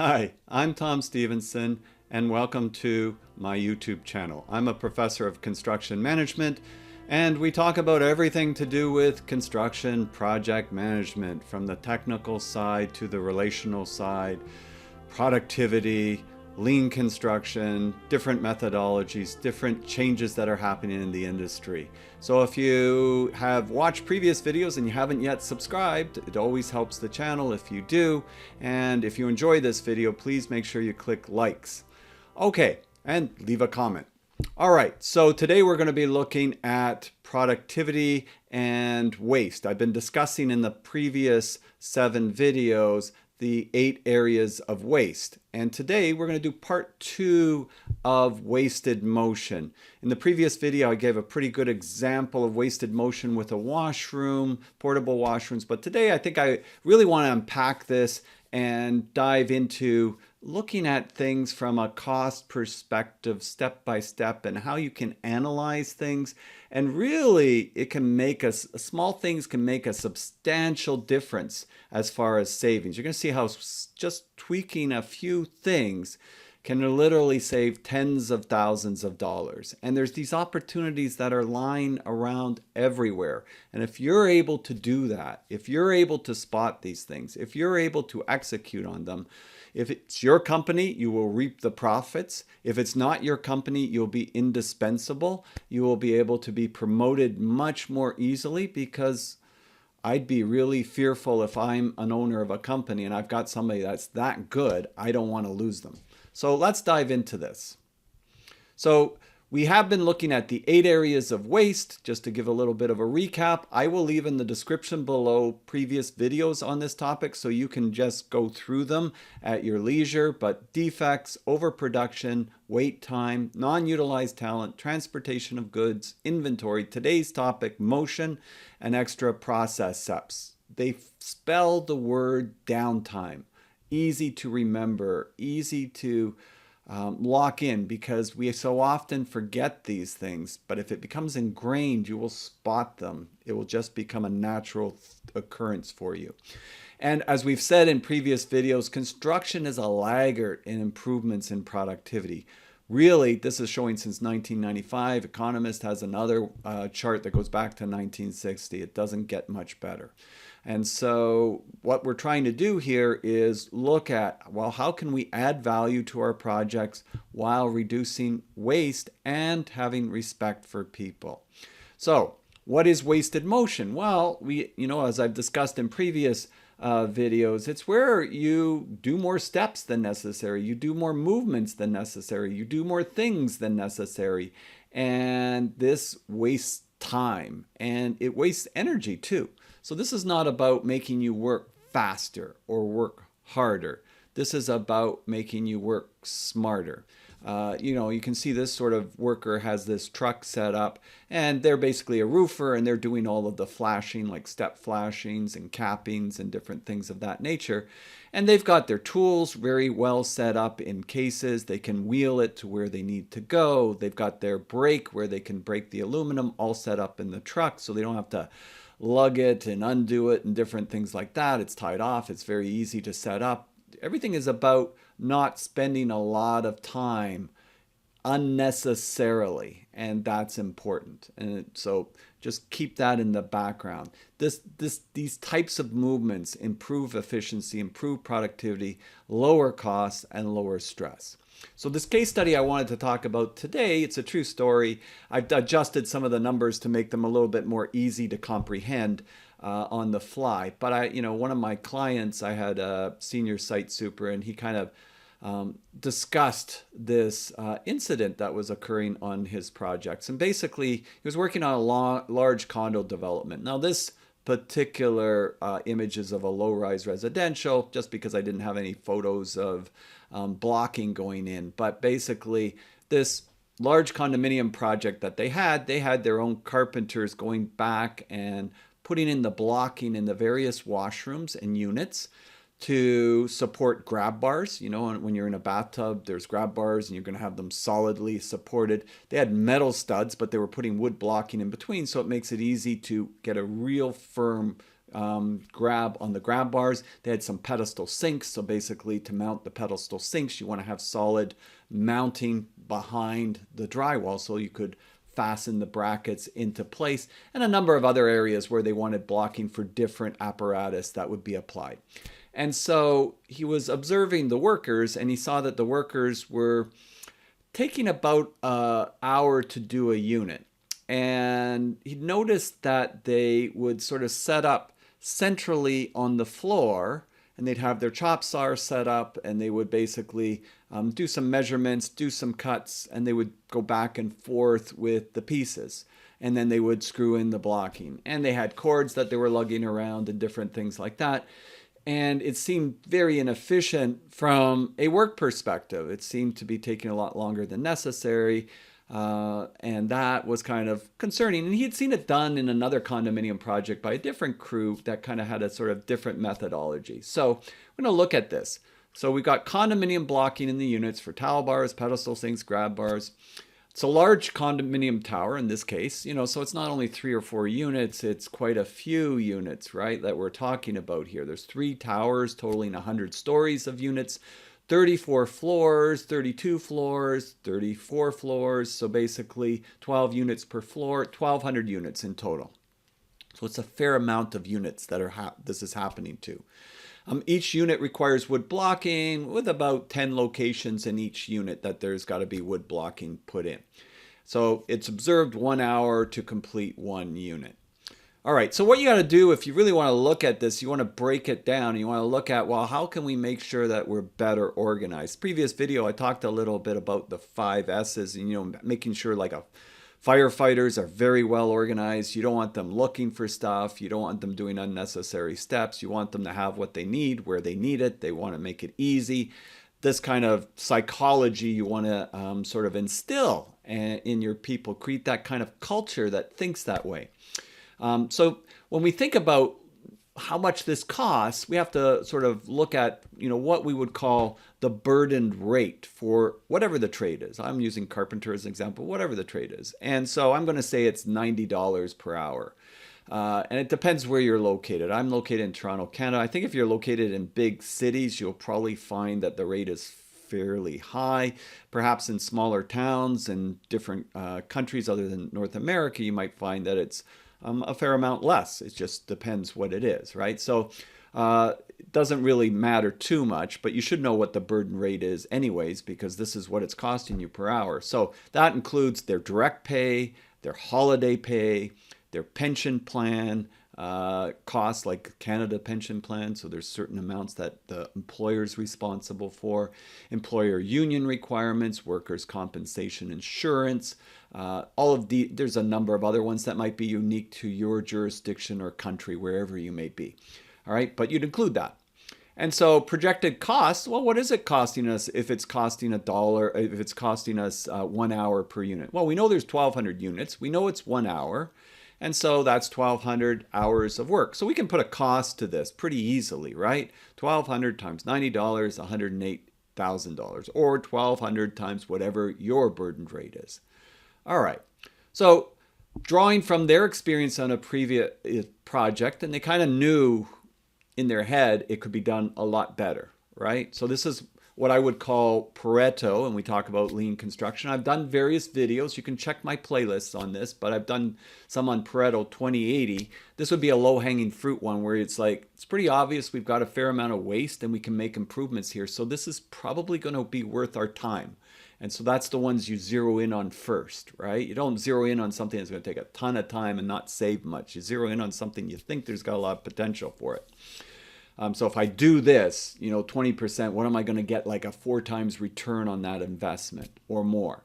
Hi, I'm Tom Stevenson, and welcome to my YouTube channel. I'm a professor of construction management, and we talk about everything to do with construction project management, from the technical side to the relational side, productivity, lean construction, different methodologies, different changes that are happening in the industry. So if you have watched previous videos and you haven't yet subscribed, it always helps the channel if you do. And if you enjoy this video, please make sure you click likes. Okay, and leave a comment. All right, so today we're going to be looking at productivity and waste. I've been discussing in the previous 7 videos the 8 areas of waste. And today we're going to do part 2 of wasted motion. In the previous video, I gave a pretty good example of wasted motion with a washroom, portable washrooms. But today I think I really want to unpack this and dive into looking at things from a cost perspective, step by step, and how you can analyze things. And really, it can make us, small things can make a substantial difference as far as savings. You're going to see how just tweaking a few things can literally save tens of thousands of dollars. And there's these opportunities that are lying around everywhere. And if you're able to do that, if you're able to spot these things, if you're able to execute on them, if it's your company, you will reap the profits. If it's not your company, you'll be indispensable. You will be able to be promoted much more easily, because I'd be really fearful if I'm an owner of a company and I've got somebody that's that good, I don't want to lose them. So let's dive into this. So we have been looking at the 8 areas of waste. Just to give a little bit of a recap, I will leave in the description below previous videos on this topic so you can just go through them at your leisure. But defects, overproduction, wait time, non-utilized talent, transportation of goods, inventory, today's topic, motion, and extra process steps. They spell the word downtime. Easy to remember, easy to lock in, because we so often forget these things. But if it becomes ingrained, you will spot them. It will just become a natural occurrence for you. And as we've said in previous videos, construction is a laggard in improvements in productivity. Really, this is showing since 1995. Economist has another chart that goes back to 1960. It doesn't get much better. And so what we're trying to do here is look at, well, how can we add value to our projects while reducing waste and having respect for people? So what is wasted motion? Well, as I've discussed in previous videos, it's where you do more steps than necessary, you do more movements than necessary, you do more things than necessary, and this wastes time and it wastes energy too. So this is not about making you work faster or work harder. This is about making you work smarter. You can see this sort of worker has this truck set up, and they're basically a roofer, and they're doing all of the flashing, like step flashings and cappings and different things of that nature. And they've got their tools very well set up in cases. They can wheel it to where they need to go. They've got their brake where they can break the aluminum all set up in the truck, so they don't have to lug it and undo it and different things like that. It's tied off. It's very easy to set up. Everything is about not spending a lot of time unnecessarily, and that's important. And so just keep that in the background. These types of movements improve efficiency, improve productivity, lower costs, and lower stress. So this case study I wanted to talk about today, it's a true story. I've adjusted some of the numbers to make them a little bit more easy to comprehend on the fly. But one of my clients, I had a senior site super, and he kind of discussed this incident that was occurring on his projects. And basically, he was working on a large condo development. Now, this particular image is of a low-rise residential, just because I didn't have any photos of blocking going in. But basically, this large condominium project that they had their own carpenters going back and putting in the blocking in the various washrooms and units to support grab bars. When you're in a bathtub, there's grab bars and you're going to have them solidly supported. They had metal studs, but they were putting wood blocking in between, so it makes it easy to get a real firm grab on the grab bars. They had some pedestal sinks. So basically to mount the pedestal sinks, you want to have solid mounting behind the drywall so you could fasten the brackets into place, and a number of other areas where they wanted blocking for different apparatus that would be applied. And so he was observing the workers, and he saw that the workers were taking about an hour to do a unit. And he noticed that they would sort of set up centrally on the floor, and they'd have their chop saw set up, and they would basically do some measurements, do some cuts, and they would go back and forth with the pieces. And then they would screw in the blocking. And they had cords that they were lugging around and different things like that. And it seemed very inefficient from a work perspective. It seemed to be taking a lot longer than necessary. And that was kind of concerning. And he had seen it done in another condominium project by a different crew that kind of had a sort of different methodology. So we're going to look at this. So we've got condominium blocking in the units for towel bars, pedestal sinks, grab bars. It's a large condominium tower in this case, so it's not only 3 or 4 units, it's quite a few units, right, that we're talking about here. There's 3 towers totaling 100 stories of units, 34 floors, 32 floors, 34 floors. So basically 12 units per floor, 1,200 units in total. So it's a fair amount of units that this is happening to. Each unit requires wood blocking with about 10 locations in each unit that there's got to be wood blocking put in. So it's observed 1 hour to complete 1 unit. All right, so what you got to do if you really want to look at this, you want to break it down. You want to look at, well, how can we make sure that we're better organized? Previous video, I talked a little bit about the 5 S's and, making sure like firefighters are very well organized. You don't want them looking for stuff. You don't want them doing unnecessary steps. You want them to have what they need where they need it. They want to make it easy. This kind of psychology you want to sort of instill in your people, create that kind of culture that thinks that way. So when we think about how much this costs, we have to sort of look at, what we would call the burdened rate for whatever the trade is. I'm using carpenter as an example, whatever the trade is. And so I'm going to say it's $90 per hour. And it depends where you're located. I'm located in Toronto, Canada. I think if you're located in big cities, you'll probably find that the rate is fairly high. Perhaps in smaller towns and different countries other than North America, you might find that it's a fair amount less. It just depends what it is, right? So it doesn't really matter too much, but you should know what the burden rate is anyways, because this is what it's costing you per hour. So that includes their direct pay, their holiday pay, their pension plan costs, like Canada pension plan. So there's certain amounts that the employer's responsible for, employer union requirements, workers' compensation insurance, there's a number of other ones that might be unique to your jurisdiction or country, wherever you may be. All right, but you'd include that. And so projected costs, well, what is it costing us if it's costing $1, if it's costing us 1 hour per unit? Well, we know there's 1,200 units. We know it's 1 hour. And so that's 1,200 hours of work. So we can put a cost to this pretty easily, right? 1,200 times $90, $108,000, or 1,200 times whatever your burdened rate is. All right. So drawing from their experience on a previous project, and they kind of knew in their head it could be done a lot better, right? So this is what I would call Petto, and we talk about lean construction. I've done various videos. You can check my playlists on this, but I've done some on Petto 2080. This would be a low-hanging fruit one where it's like, it's pretty obvious we've got a fair amount of waste and we can make improvements here. So this is probably going to be worth our time. And so that's the ones you zero in on first, right? You don't zero in on something that's going to take a ton of time and not save much. You zero in on something you think there's got a lot of potential for it. So if I do this, 20%, what am I going to get, like a 4 times return on that investment or more?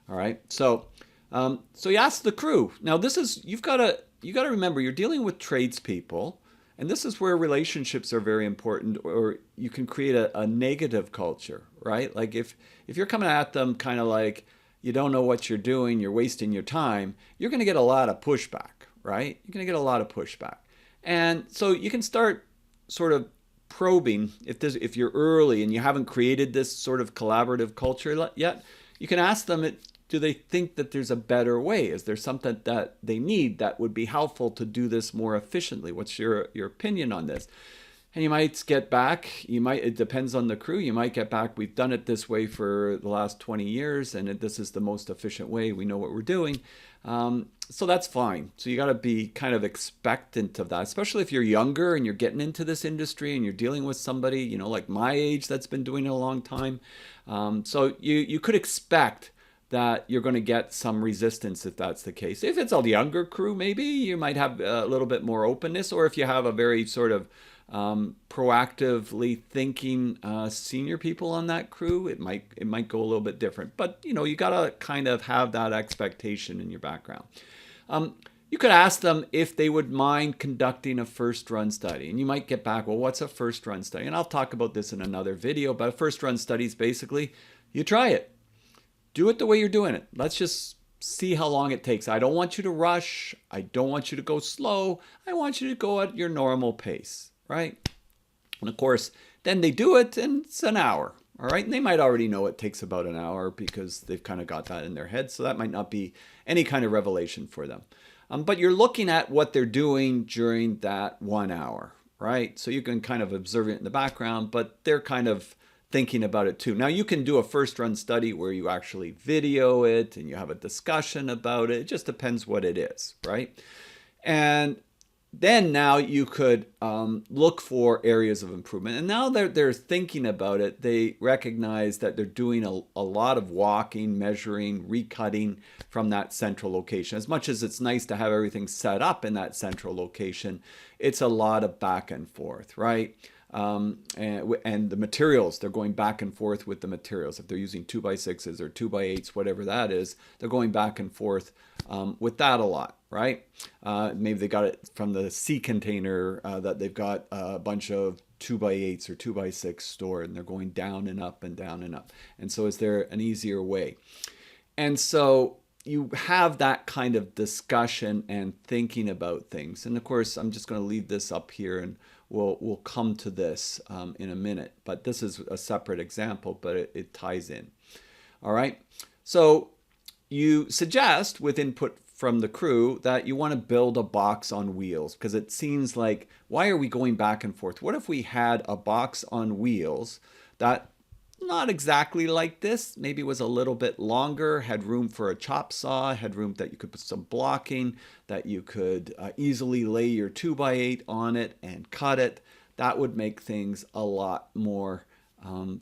All right. So you ask the crew. Now this is, you got to remember, you're dealing with tradespeople, and this is where relationships are very important, or you can create a negative culture, right? Like if you're coming at them kind of like you don't know what you're doing, you're wasting your time, you're going to get a lot of pushback, right? You're going to get a lot of pushback. And so you can start sort of probing if you're early and you haven't created this sort of collaborative culture yet. You can ask them, do they think that there's a better way? Is there something that they need that would be helpful to do this more efficiently? What's your opinion on this? And you might get back, it depends on the crew, you might get back, we've done it this way for the last 20 years and this is the most efficient way, we know what we're doing. So that's fine. So you got to be kind of expectant of that, especially if you're younger and you're getting into this industry and you're dealing with somebody, you know, like my age that's been doing it a long time. So you could expect that you're going to get some resistance if that's the case. If it's a younger crew, maybe you might have a little bit more openness, or if you have a very sort of proactively thinking senior people on that crew, it might go a little bit different. But you know, you gotta kind of have that expectation in your background. You could ask them if they would mind conducting a first run study, and you might get back, well, what's a first run study? And I'll talk about this in another video, but a first run study is basically you try it, do it the way you're doing it. Let's just see how long it takes. I don't want you to rush. I don't want you to go slow. I want you to go at your normal pace. Right? And of course, then they do it and it's an hour. All right. And they might already know it takes about an hour because they've kind of got that in their head. So that might not be any kind of revelation for them. But you're looking at what they're doing during that 1 hour. Right? So you can kind of observe it in the background, but they're kind of thinking about it too. Now you can do a first run study where you actually video it and you have a discussion about it. It just depends what it is. Right? And then now you could look for areas of improvement. And now they're thinking about it, they recognize that they're doing a lot of walking, measuring, recutting from that central location. As much as it's nice to have everything set up in that central location, it's a lot of back and forth, right? And the materials, they're going back and forth with the materials. If they're using 2x6s or 2x8s, whatever that is, they're going back and forth with that a lot, right? Maybe they got it from the sea container that they've got a bunch of 2x8s or 2x6 stored, and they're going down and up and down and up. And so is there an easier way? And so you have that kind of discussion and thinking about things. And of course, I'm just going to leave this up here and we'll come to this in a minute. But this is a separate example, but it ties in. All right. So you suggest with input from the crew that you want to build a box on wheels, because it seems like, why are we going back and forth? What if we had a box on wheels that not exactly like this, maybe was a little bit longer, had room for a chop saw, had room that you could put some blocking, that you could easily lay your 2x8 on it and cut it. That would make things a lot more,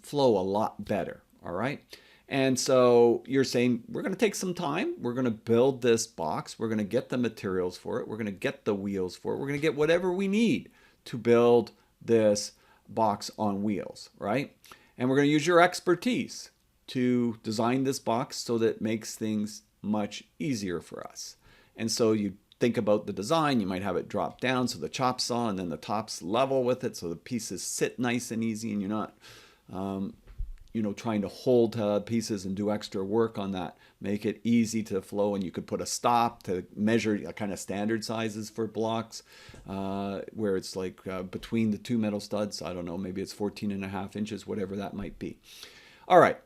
flow a lot better, all right? And so you're saying, we're going to take some time, we're going to build this box, we're going to get the materials for it, we're going to get the wheels for it, we're going to get whatever we need to build this box on wheels, right? And we're going to use your expertise to design this box so that it makes things much easier for us. And so you think about the design, you might have it drop down so the chop saw and then the top's level with it so the pieces sit nice and easy and you're not trying to hold pieces and do extra work on that. Make it easy to flow, and you could put a stop to measure kind of standard sizes for blocks where it's like between the two metal studs. I don't know, maybe it's 14.5 inches, whatever that might be. All right.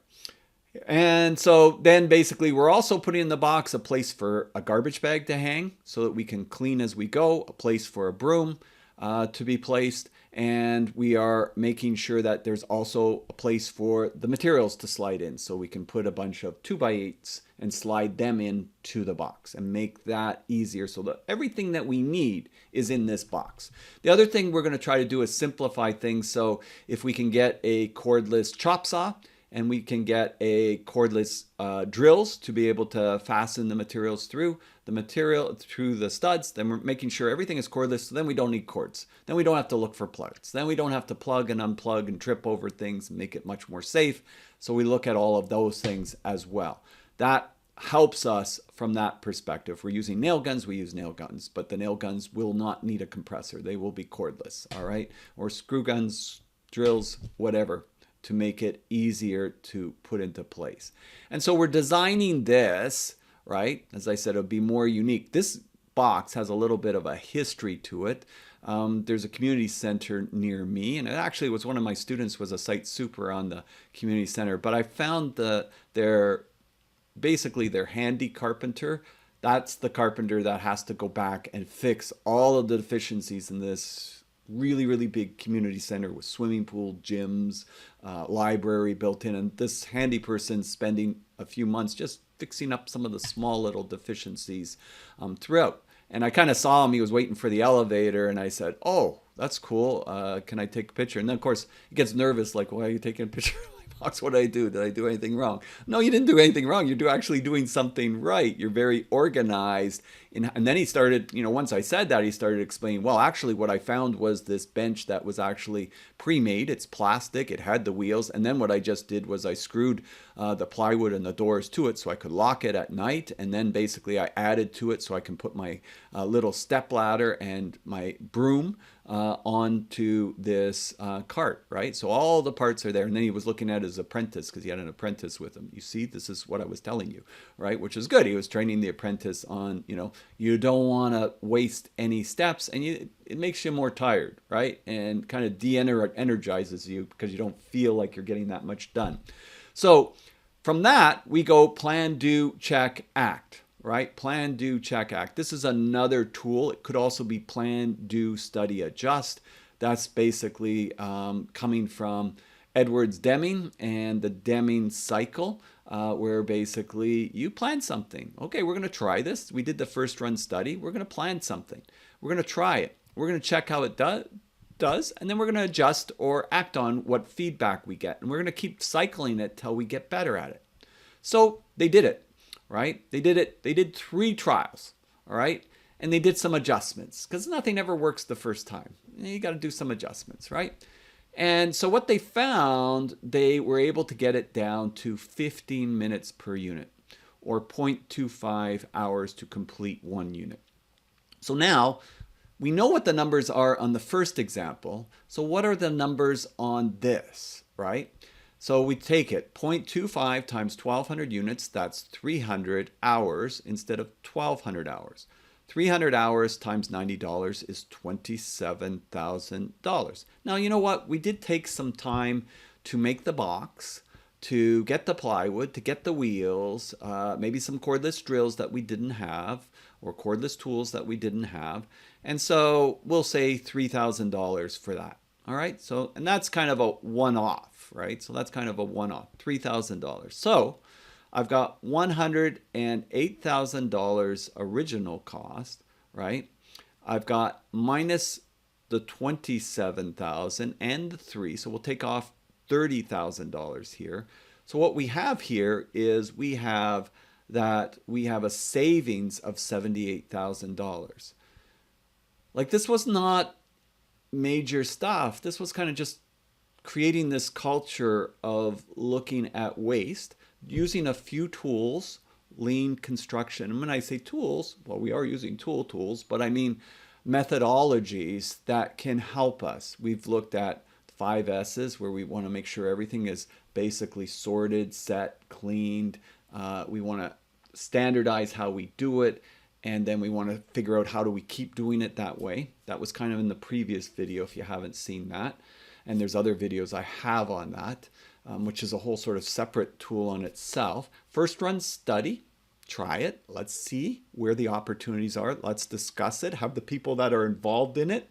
And so then basically we're also putting in the box a place for a garbage bag to hang so that we can clean as we go, a place for a broom to be placed, and we are making sure that there's also a place for the materials to slide in, so we can put a bunch of 2x8s and slide them into the box and make that easier so that everything that we need is in this box. The other thing we're going to try to do is simplify things. So if we can get a cordless chop saw and we can get a cordless drills to be able to fasten the materials through the studs, then we're making sure everything is cordless, so then we don't need cords. Then we don't have to look for plugs. Then we don't have to plug and unplug and trip over things and make it much more safe. So we look at all of those things as well. That helps us from that perspective. If we're using nail guns, we use nail guns, but the nail guns will not need a compressor. They will be cordless, all right? Or screw guns, drills, whatever, to make it easier to put into place. And so we're designing this, right? As I said, it'll be more unique. This box has a little bit of a history to it. There's a community center near me, and it actually was one of my students was a site super on the community center, but I found their basically their handy carpenter. That's the carpenter that has to go back and fix all of the deficiencies in this really, really big community center with swimming pool, gyms, library built in. And this handy person spending a few months just fixing up some of the small little deficiencies throughout. And I kind of saw him, he was waiting for the elevator, and I said, oh, that's cool. Can I take a picture? And then, of course, he gets nervous, like, why are you taking a picture of my box? What did I do? Did I do anything wrong? No, you didn't do anything wrong. You're actually doing something right. You're very organized. And then he started, once I said that, he started explaining, well, actually, what I found was this bench that was actually pre-made. It's plastic. It had the wheels. And then what I just did was I screwed the plywood and the doors to it so I could lock it at night. And then basically I added to it so I can put my little step ladder and my broom onto this cart, right? So all the parts are there. And then he was looking at his apprentice because he had an apprentice with him. You see, this is what I was telling you, right? Which is good. He was training the apprentice on, you don't want to waste any steps, and it makes you more tired, right? And kind of de-energizes you because you don't feel like you're getting that much done. So from that, we go plan, do, check, act, right? Plan, do, check, act. This is another tool. It could also be plan, do, study, adjust. That's basically coming from Edwards Deming and the Deming cycle, where basically you plan something. Okay, we're going to try this. We did the first run study. We're going to plan something. We're going to try it. We're going to check how it does, and then we're going to adjust or act on what feedback we get. And we're going to keep cycling it till we get better at it. So they did it, right? They did it. They did 3 trials, all right? And they did some adjustments because nothing ever works the first time. You got to do some adjustments, right? And so what they found, they were able to get it down to 15 minutes per unit, or 0.25 hours to complete 1 unit. So now we know what the numbers are on the first example. So what are the numbers on this, right? So we take it 0.25 times 1,200 units, that's 300 hours instead of 1,200 hours. 300 hours times $90 is $27,000. Now, you know what? We did take some time to make the box, to get the plywood, to get the wheels, maybe some cordless drills that we didn't have, or cordless tools that we didn't have. And so we'll say $3,000 for that. All right. So, and that's kind of a one-off, right? So that's kind of a one-off, $3,000. So I've got $108,000 original cost, right? I've got minus the 27,000 and the 3. So we'll take off $30,000 here. So what we have here is we have a savings of $78,000. Like, this was not major stuff. This was kind of just creating this culture of looking at waste, using a few tools, lean construction. And when I say tools, well, we are using tools, but I mean methodologies that can help us. We've looked at 5 S's, where we want to make sure everything is basically sorted, set, cleaned. We want to standardize how we do it, and then we want to figure out how do we keep doing it that way. That was kind of in the previous video if you haven't seen that. And there's other videos I have on that, which is a whole sort of separate tool on itself. First run study, try it. Let's see where the opportunities are. Let's discuss it. Have the people that are involved in it,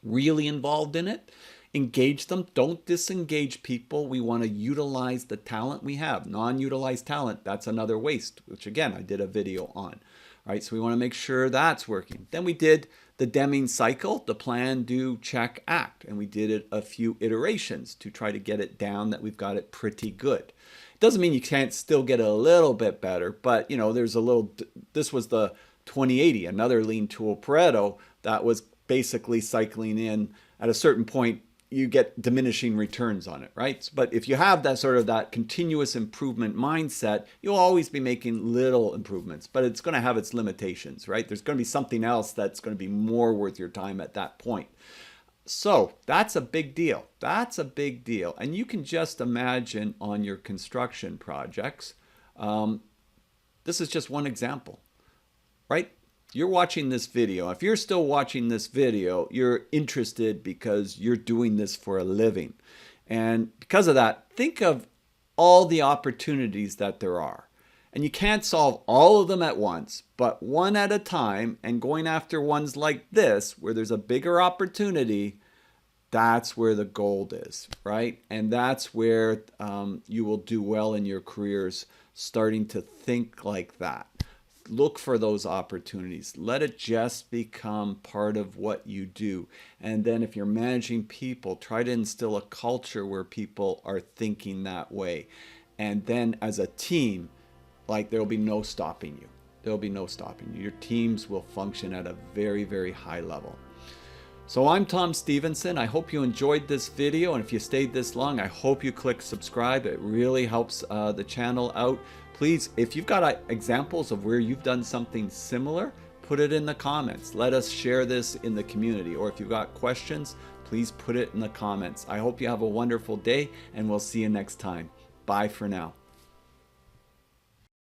really involved in it, engage them. Don't disengage people. We want to utilize the talent we have. Non-utilized talent, that's another waste, which again, I did a video on. Right, so we want to make sure that's working. Then we did the Deming cycle, the plan, do, check, act. And we did it a few iterations to try to get it down that we've got it pretty good. It doesn't mean you can't still get a little bit better, but there's a little, this was the 2080, another lean tool, Petto, that was basically cycling in at a certain point. You get diminishing returns on it, right? But if you have that sort of that continuous improvement mindset, you'll always be making little improvements, but it's going to have its limitations, right? There's going to be something else that's going to be more worth your time at that point. So that's a big deal. That's a big deal. And you can just imagine on your construction projects, this is just one example, right? You're watching this video. If you're still watching this video, you're interested because you're doing this for a living. And because of that, think of all the opportunities that there are. And you can't solve all of them at once, but one at a time, and going after ones like this, where there's a bigger opportunity, that's where the gold is, right? And that's where you will do well in your careers, starting to think like that. Look for those opportunities. Let it just become part of what you do. And then if you're managing people, try to instill a culture where people are thinking that way. And then as a team, like, there'll be no stopping you. There'll be no stopping you. Your teams will function at a very, very high level. So I'm Tom Stevenson. I hope you enjoyed this video, and if you stayed this long, I hope you click subscribe. It really helps the channel out. Please, if you've got examples of where you've done something similar, put it in the comments. Let us share this in the community. Or if you've got questions, please put it in the comments. I hope you have a wonderful day, and we'll see you next time. Bye for now.